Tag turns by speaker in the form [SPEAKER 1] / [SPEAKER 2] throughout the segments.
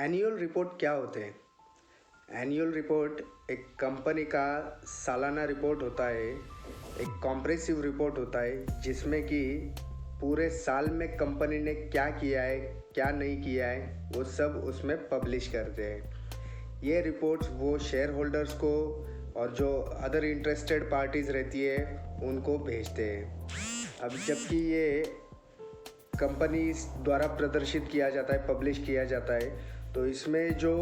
[SPEAKER 1] Annual report क्या होते हैं? एनुअल रिपोर्ट एक कंपनी का सालाना रिपोर्ट होता है, एक कॉम्प्रेसिव रिपोर्ट होता है जिसमें कि पूरे साल में कंपनी ने क्या किया है, क्या नहीं किया है, वो सब उसमें पब्लिश करते हैं। ये रिपोर्ट्स वो शेयर होल्डर्स को और जो अदर इंटरेस्टेड पार्टीज़ रहती है उनको भेजते हैं। अब जबकि ये कंपनी द्वारा प्रदर्शित किया जाता है, पब्लिश किया जाता है, तो इसमें जो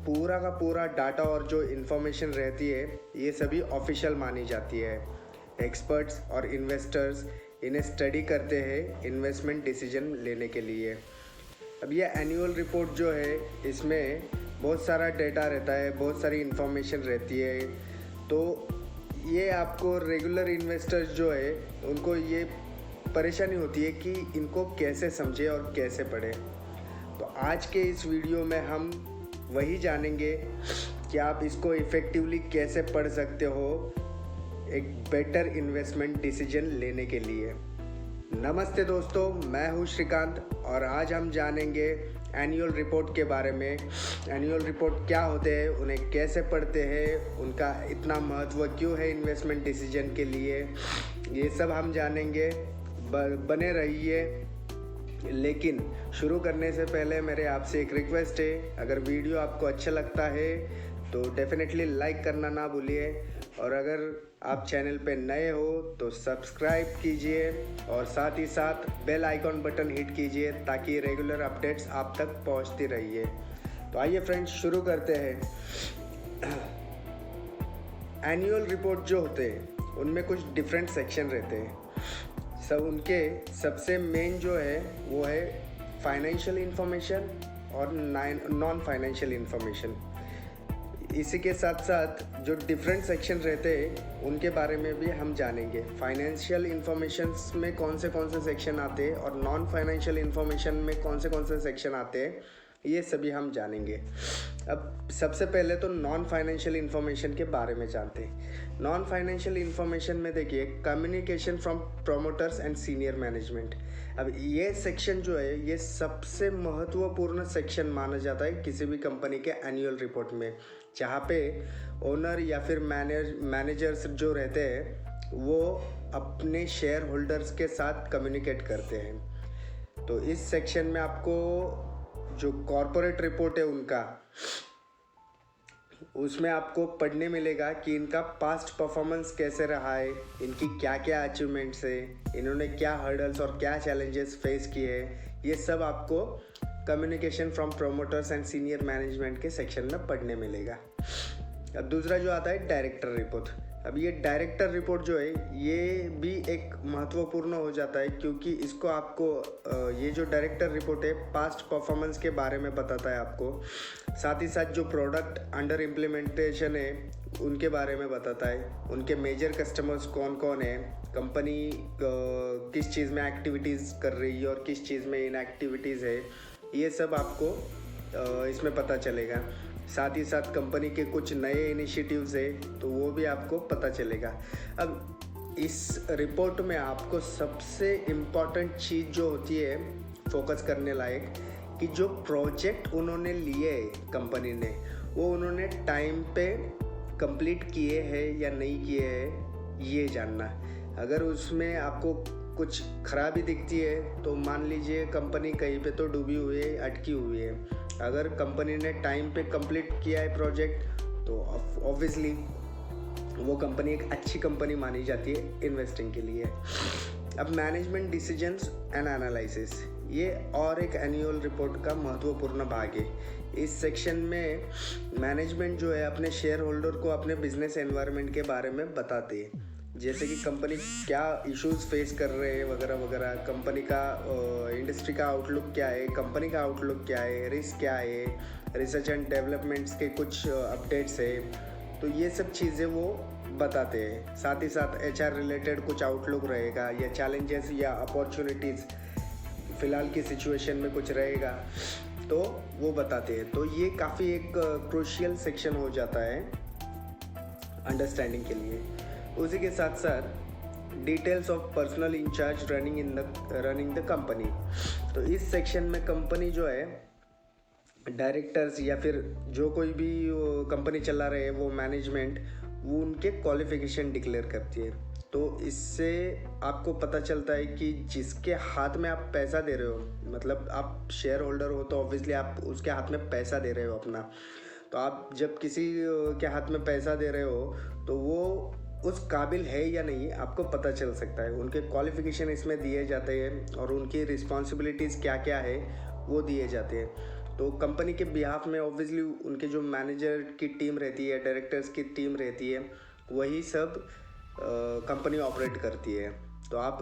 [SPEAKER 1] पूरा का पूरा डाटा और जो इन्फॉर्मेशन रहती है ये सभी ऑफिशियल मानी जाती है। एक्सपर्ट्स और इन्वेस्टर्स इन्हें स्टडी करते हैं इन्वेस्टमेंट डिसीजन लेने के लिए। अब ये एनुअल रिपोर्ट जो है इसमें बहुत सारा डेटा रहता है, बहुत सारी इन्फॉर्मेशन रहती है, तो ये आपको रेगुलर इन्वेस्टर्स जो है उनको ये परेशानी होती है कि इनको कैसे समझे और कैसे पढ़े। तो आज के इस वीडियो में हम वही जानेंगे कि आप इसको इफ़ेक्टिवली कैसे पढ़ सकते हो एक बेटर इन्वेस्टमेंट डिसीजन लेने के लिए। नमस्ते दोस्तों, मैं हूँ श्रीकांत और आज हम जानेंगे एनुअल रिपोर्ट के बारे में। एनुअल रिपोर्ट क्या होते हैं, उन्हें कैसे पढ़ते हैं, उनका इतना महत्व क्यों है इन्वेस्टमेंट डिसीजन के लिए, ये सब हम जानेंगे। बने रहिए। लेकिन शुरू करने से पहले मेरे आपसे एक रिक्वेस्ट है, अगर वीडियो आपको अच्छा लगता है तो डेफिनेटली लाइक करना ना भूलिए, और अगर आप चैनल पे नए हो तो सब्सक्राइब कीजिए और साथ ही साथ बेल आइकॉन बटन हिट कीजिए ताकि रेगुलर अपडेट्स आप तक पहुंचती रहिए। तो आइए फ्रेंड्स, शुरू करते हैं। एनुअल रिपोर्ट जो होते हैं उनमें कुछ डिफरेंट सेक्शन रहते हैं। सब उनके सबसे मेन जो है वो है फाइनेंशियल इंफॉर्मेशन और नॉन फाइनेंशियल इंफॉर्मेशन। इसी के साथ साथ जो डिफरेंट सेक्शन रहते हैं उनके बारे में भी हम जानेंगे। फाइनेंशियल इंफॉर्मेशन में कौन से सेक्शन आते हैं और नॉन फाइनेंशियल इंफॉर्मेशन में कौन से सेक्शन आते हैं, ये सभी हम जानेंगे। अब सबसे पहले तो नॉन फाइनेंशियल इंफॉर्मेशन के बारे में जानते हैं। नॉन फाइनेंशियल इंफॉर्मेशन में देखिए, communication from promoters and senior management. अब ये सेक्शन जो है ये सबसे महत्वपूर्ण सेक्शन माना जाता है किसी भी कंपनी के एनुअल रिपोर्ट में, जहाँ पे ओनर या फिर मैनेजर्स जो रहते हैं वो अपने शेयर होल्डर्स के साथ कम्युनिकेट करते हैं। तो इस सेक्शन में आपको जो कॉरपोरेट रिपोर्ट है उनका, उसमें आपको पढ़ने मिलेगा कि इनका पास्ट परफॉर्मेंस कैसे रहा है, इनकी क्या क्या अचीवमेंट्स है, इन्होंने क्या हर्डल्स और क्या चैलेंजेस फेस किए हैं, ये सब आपको communication from promoters and senior management के सेक्शन में पढ़ने मिलेगा। अब दूसरा जो आता है डायरेक्टर रिपोर्ट। अब ये डायरेक्टर रिपोर्ट जो है ये भी एक महत्वपूर्ण हो जाता है, क्योंकि इसको आपको ये जो डायरेक्टर रिपोर्ट है पास्ट परफॉर्मेंस के बारे में बताता है आपको। साथ ही साथ जो प्रोडक्ट अंडर इम्प्लीमेंटेशन है उनके बारे में बताता है, उनके मेजर कस्टमर्स कौन कौन है, कंपनी किस चीज़ में एक्टिविटीज़ कर रही है और किस चीज़ में इनएक्टिविटीज़ है, ये सब आपको इसमें पता चलेगा। साथ ही साथ कंपनी के कुछ नए इनिशिएटिव्स है तो वो भी आपको पता चलेगा। अब इस रिपोर्ट में आपको सबसे इम्पॉर्टेंट चीज़ जो होती है फोकस करने लायक, कि जो प्रोजेक्ट उन्होंने लिए कंपनी ने वो उन्होंने टाइम पे कंप्लीट किए हैं या नहीं किए हैं, ये जानना। अगर उसमें आपको कुछ खराबी दिखती है तो मान लीजिए कंपनी कहीं पे तो डूबी हुई है, अटकी हुई है। अगर कंपनी ने टाइम पे कंप्लीट किया है प्रोजेक्ट तो ऑब्वियसली वो कंपनी एक अच्छी कंपनी मानी जाती है इन्वेस्टिंग के लिए। अब मैनेजमेंट डिसीजंस एंड एनालिसिस, ये और एक एनुअल रिपोर्ट का महत्वपूर्ण भाग है। इस सेक्शन में मैनेजमेंट जो है अपने शेयर होल्डर को अपने बिजनेस एनवायरनमेंट के बारे में बताते हैं, जैसे कि कंपनी क्या इश्यूज फेस कर रहे हैं वगैरह वगैरह, कंपनी का इंडस्ट्री का आउटलुक क्या है, कंपनी का आउटलुक क्या है, रिस्क क्या है, रिसर्च एंड डेवलपमेंट्स के कुछ अपडेट्स है, तो ये सब चीज़ें वो बताते हैं। साथ ही साथ HR रिलेटेड कुछ आउटलुक रहेगा या चैलेंजेस या अपॉर्चुनिटीज़ फ़िलहाल की सिचुएशन में कुछ रहेगा तो वो बताते हैं। तो ये काफ़ी एक क्रूशियल सेक्शन हो जाता है अंडरस्टैंडिंग के लिए। उसी के साथ साथ details of personal incharge running the company. तो इस सेक्शन में कंपनी जो है डायरेक्टर्स या फिर जो कोई भी कंपनी चला रहे हैं वो मैनेजमेंट, वो उनके क्वालिफिकेशन डिक्लेयर करती है। तो इससे आपको पता चलता है कि जिसके हाथ में आप पैसा दे रहे हो, मतलब आप शेयर होल्डर हो तो ऑब्वियसली आप उसके हाथ में पैसा दे रहे हो अपना। तो आप जब किसी के हाथ में पैसा दे रहे हो तो वो उस काबिल है या नहीं आपको पता चल सकता है। उनके क्वालिफिकेशन इसमें दिए जाते हैं और उनकी रिस्पॉन्सिबिलिटीज़ क्या क्या है वो दिए जाते हैं। तो कंपनी के बिहाफ में ऑब्वियसली उनके जो मैनेजर की टीम रहती है, डायरेक्टर्स की टीम रहती है, वही सब कंपनी ऑपरेट करती है। तो आप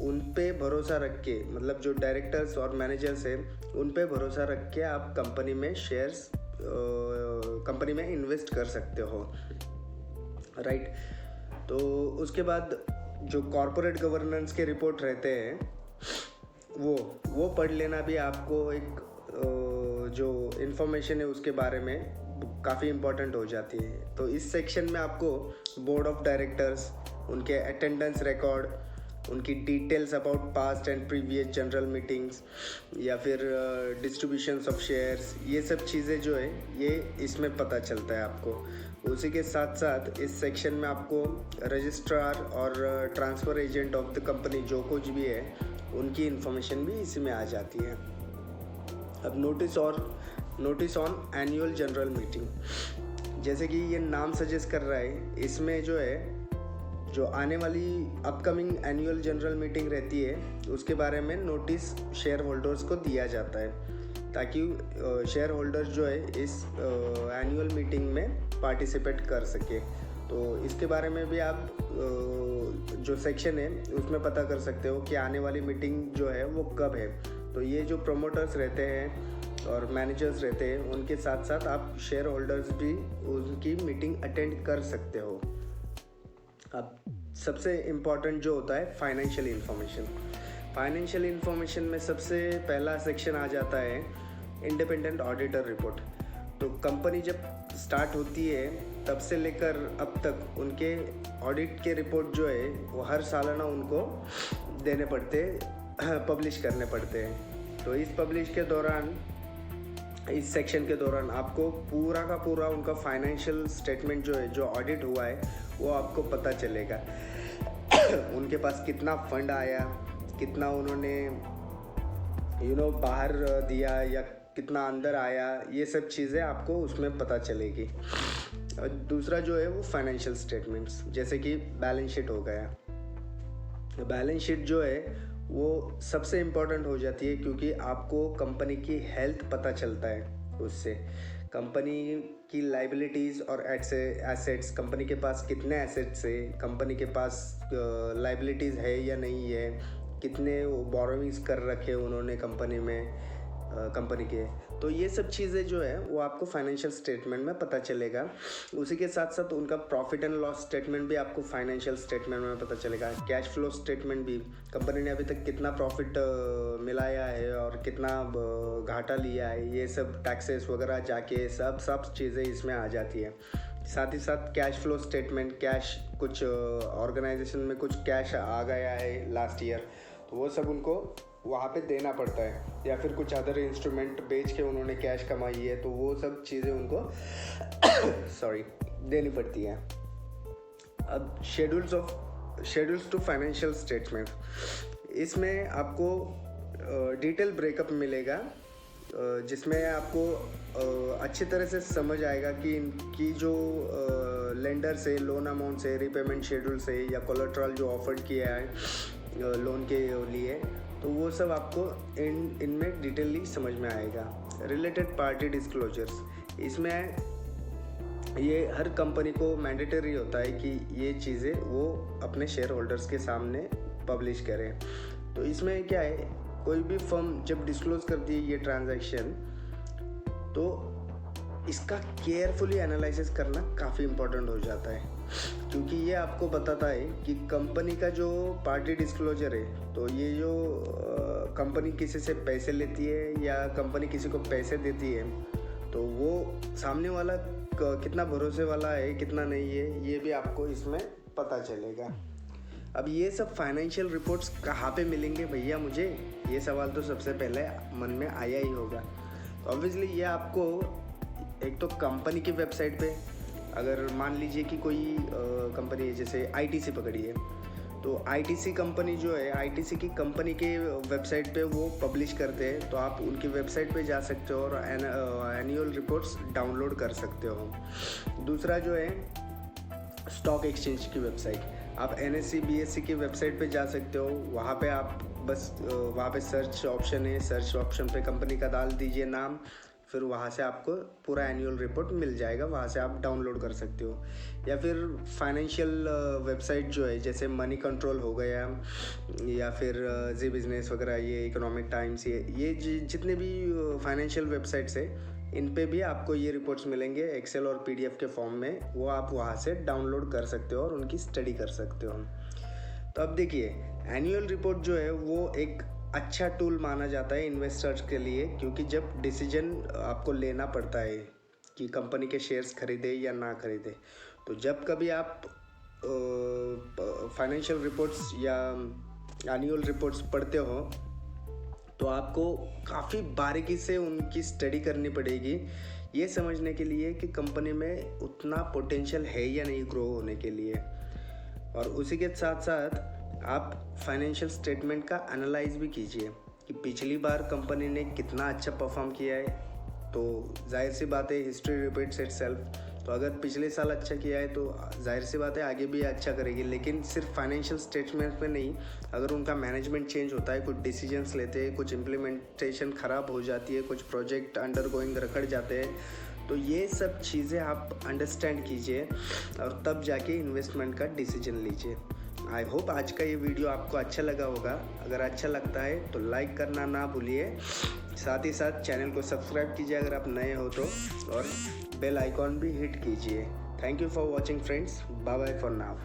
[SPEAKER 1] उन पे भरोसा रख के, मतलब जो डायरेक्टर्स और मैनेजर्स हैं उन पे भरोसा रख के आप कंपनी में शेयर्स कंपनी में इन्वेस्ट कर सकते हो, राइट। तो उसके बाद जो कॉरपोरेट गवर्नेंस के रिपोर्ट रहते हैं वो पढ़ लेना भी आपको एक जो इन्फॉर्मेशन है उसके बारे में काफ़ी इम्पोर्टेंट हो जाती है। तो इस सेक्शन में आपको बोर्ड ऑफ डायरेक्टर्स, उनके अटेंडेंस रिकॉर्ड, उनकी details about past and previous general meetings या फिर डिस्ट्रीब्यूशंस ऑफ शेयर्स, ये सब चीज़ें जो है ये इसमें पता चलता है आपको। उसी के साथ साथ इस सेक्शन में आपको रजिस्ट्रार और transfer agent of the company जो कुछ भी है उनकी इन्फॉर्मेशन भी इसी में आ जाती है। अब notice on annual general meeting, जैसे कि ये नाम सजेस्ट कर रहा है, इसमें जो है जो आने वाली अपकमिंग एनुअल जनरल मीटिंग रहती है उसके बारे में नोटिस शेयर होल्डर्स को दिया जाता है, ताकि शेयर होल्डर्स जो है इस एनुअल मीटिंग में पार्टिसिपेट कर सके। तो इसके बारे में भी आप जो सेक्शन है उसमें पता कर सकते हो कि आने वाली मीटिंग जो है वो कब है। तो ये जो प्रोमोटर्स रहते हैं और मैनेजर्स रहते हैं उनके साथ साथ आप शेयर होल्डर्स भी उनकी मीटिंग अटेंड कर सकते हो। अब सबसे इम्पॉर्टेंट जो होता है फाइनेंशियल इन्फॉर्मेशन में सबसे पहला सेक्शन आ जाता है इंडिपेंडेंट ऑडिटर रिपोर्ट। तो कंपनी जब स्टार्ट होती है तब से लेकर अब तक उनके ऑडिट के रिपोर्ट जो है वो हर सालाना उनको देने पड़ते, पब्लिश करने पड़ते हैं। तो इस पब्लिश के दौरान, इस सेक्शन के दौरान आपको पूरा का पूरा उनका फाइनेंशियल स्टेटमेंट जो है, जो ऑडिट हुआ है, वो आपको पता चलेगा। उनके पास कितना फंड आया, कितना उन्होंने बाहर दिया या कितना अंदर आया, ये सब चीज़ें आपको उसमें पता चलेगी। और दूसरा जो है वो फाइनेंशियल स्टेटमेंट्स, जैसे कि बैलेंस शीट हो गया। बैलेंस शीट जो है वो सबसे इम्पोर्टेंट हो जाती है, क्योंकि आपको कंपनी की हेल्थ पता चलता है उससे। कंपनी की लाइबिलिटीज़ और एसेट्स, कंपनी के पास कितने एसेट्स है, कंपनी के पास लाइबिलिटीज़ है या नहीं है, कितने बोरोविंग्स कर रखे उन्होंने कंपनी में, कंपनी के। तो ये सब चीज़ें जो है वो आपको फाइनेंशियल स्टेटमेंट में पता चलेगा। उसी के साथ साथ उनका प्रॉफिट एंड लॉस स्टेटमेंट भी आपको फाइनेंशियल स्टेटमेंट में पता चलेगा। कैश फ्लो स्टेटमेंट भी, कंपनी ने अभी तक कितना प्रॉफिट मिलाया है और कितना घाटा लिया है, ये सब टैक्सेस वगैरह जाके सब चीज़ें इसमें आ जाती है। साथ ही साथ कैश फ्लो स्टेटमेंट, कैश कुछ ऑर्गेनाइजेशन में कुछ कैश आ गया है लास्ट ईयर, तो वो सब उनको वहाँ पे देना पड़ता है, या फिर कुछ अदर इंस्ट्रूमेंट बेच के उन्होंने कैश कमाई है, तो वो सब चीज़ें उनको देनी पड़ती है। अब शेड्यूल्स टू फाइनेंशियल स्टेटमेंट, इसमें आपको डिटेल ब्रेकअप मिलेगा, जिसमें आपको अच्छी तरह से समझ आएगा कि इनकी जो लेंडर से लोन अमाउंट से, रिपेमेंट शेड्यूल से, या कोलेटरल जो ऑफर्ड किया है लोन के लिए, तो वो सब आपको इनमें डिटेली समझ में आएगा। रिलेटेड पार्टी डिस्क्लोजर्स, इसमें ये हर कंपनी को मैंडेटरी होता है कि ये चीज़ें वो अपने शेयर होल्डर्स के सामने पब्लिश करें। तो इसमें क्या है, कोई भी फर्म जब डिस्क्लोज करती है ये ट्रांजैक्शन, तो इसका केयरफुली एनालिसिस करना काफ़ी इम्पोर्टेंट हो जाता है, क्योंकि ये आपको बताता है कि कंपनी का जो पार्टी डिस्क्लोजर है, तो ये जो कंपनी किसी से पैसे लेती है या कंपनी किसी को पैसे देती है, तो वो सामने वाला कितना भरोसे वाला है, कितना नहीं है, ये भी आपको इसमें पता चलेगा। अब ये सब फाइनेंशियल रिपोर्ट्स कहाँ पे मिलेंगे भैया मुझे, ये सवाल तो सबसे पहले मन में आया ही होगा। ऑब्वियसली ये आपको एक तो कंपनी की वेबसाइट पे, अगर मान लीजिए कि कोई कंपनी है, जैसे आईटीसी पकड़िए, तो आईटीसी कंपनी जो है, आईटीसी की कंपनी के वेबसाइट पे वो पब्लिश करते हैं, तो आप उनकी वेबसाइट पे जा सकते हो और एनुअल रिपोर्ट्स डाउनलोड कर सकते हो। दूसरा जो है स्टॉक एक्सचेंज की वेबसाइट, आप एनएससी बीएससी की वेबसाइट पे जा सकते हो। वहाँ पे आप बस वहाँ पे सर्च ऑप्शन है, सर्च ऑप्शन पे कंपनी का डाल दीजिए नाम, फिर वहाँ से आपको पूरा एनुअल रिपोर्ट मिल जाएगा, वहाँ से आप डाउनलोड कर सकते हो। या फिर फाइनेंशियल वेबसाइट जो है, जैसे मनी कंट्रोल हो गया या फिर जी बिजनेस वगैरह, ये इकोनॉमिक टाइम्स, ये जितने भी फाइनेंशियल वेबसाइट्स है, इन पे भी आपको ये रिपोर्ट्स मिलेंगे एक्सेल और पीडीएफ के फॉर्म में, वो आप वहाँ से डाउनलोड कर सकते हो और उनकी स्टडी कर सकते हो। तो अब देखिए, एनुअल रिपोर्ट जो है वो एक अच्छा टूल माना जाता है इन्वेस्टर्स के लिए, क्योंकि जब डिसीजन आपको लेना पड़ता है कि कंपनी के शेयर्स खरीदे या ना खरीदे, तो जब कभी आप फाइनेंशियल रिपोर्ट्स या एनुअल रिपोर्ट्स पढ़ते हो, तो आपको काफ़ी बारीकी से उनकी स्टडी करनी पड़ेगी, ये समझने के लिए कि कंपनी में उतना पोटेंशियल है या नहीं ग्रो होने के लिए। और उसी के साथ साथ आप फाइनेंशियल स्टेटमेंट का एनालाइज भी कीजिए कि पिछली बार कंपनी ने कितना अच्छा परफॉर्म किया है। तो जाहिर सी बात है, हिस्ट्री रिपीट्स इटसेल्फ। तो अगर पिछले साल अच्छा किया है तो जाहिर सी बात है आगे भी अच्छा करेगी। लेकिन सिर्फ फाइनेंशियल स्टेटमेंट में नहीं, अगर उनका मैनेजमेंट चेंज होता है, कुछ डिसीजंस लेते हैं, कुछ इम्प्लीमेंटेशन ख़राब हो जाती है, कुछ प्रोजेक्ट अंडरगोइंग रखड़ जाते हैं, तो ये सब चीज़ें आप अंडरस्टैंड कीजिए और तब जाके इन्वेस्टमेंट का डिसीजन लीजिए। आई होप आज का ये वीडियो आपको अच्छा लगा होगा। अगर अच्छा लगता है तो लाइक करना ना भूलिए, साथ ही साथ चैनल को सब्सक्राइब कीजिए अगर आप नए हो तो, और बेल आइकॉन भी हिट कीजिए। Thank you for watching friends, bye bye for now.